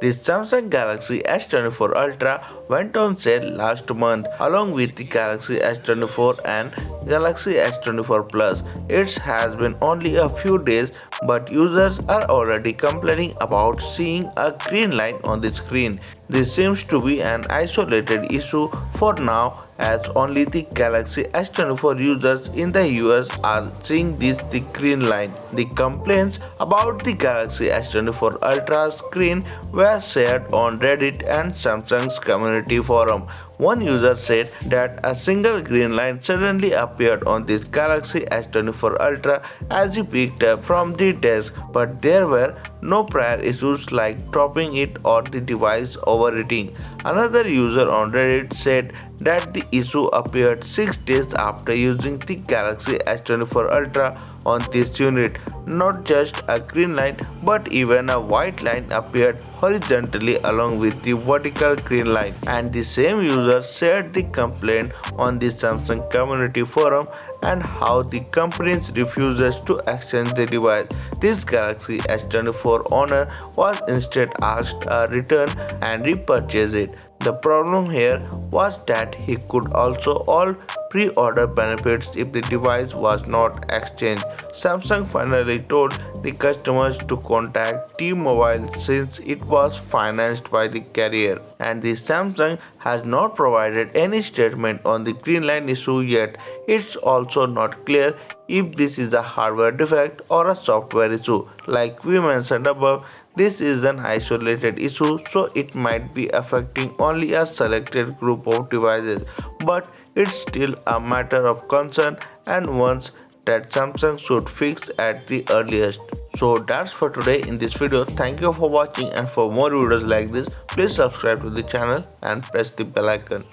The Samsung Galaxy S24 Ultra went on sale last month along with the Galaxy S24 and Galaxy S24 Plus. It has been only a few days, but users are already complaining about seeing a green line on the screen. This seems to be an isolated issue for now, as only the Galaxy S24 users in the US are seeing this the green line. The complaints about the Galaxy S24 Ultra screen were shared on Reddit and Samsung's community forum. One user said that a single green line suddenly appeared on this Galaxy S24 Ultra as he picked up from the desk, but there were no prior issues like dropping it or the device overheating. Another user on Reddit said that the issue appeared 6 days after using the Galaxy S24 Ultra on this unit. Not just a green line, but even a white line appeared horizontally along with the vertical green line. And the same user shared the complaint on the Samsung community forum and how the company refuses to exchange the device. This Galaxy S24 owner was instead asked a return and repurchase it. The problem here was that he could also all pre-order benefits if the device was not exchanged. Samsung finally told the customers to contact T-Mobile since it was financed by the carrier, and the Samsung has not provided any statement on the green line issue yet. It's also not clear if this is a hardware defect or a software issue. Like we mentioned above, this is an isolated issue, so it might be affecting only a selected group of devices, but it's still a matter of concern and ones that Samsung should fix at the earliest. So that's for today in this video. Thank you for watching, and for more videos like this, please subscribe to the channel and press the bell icon.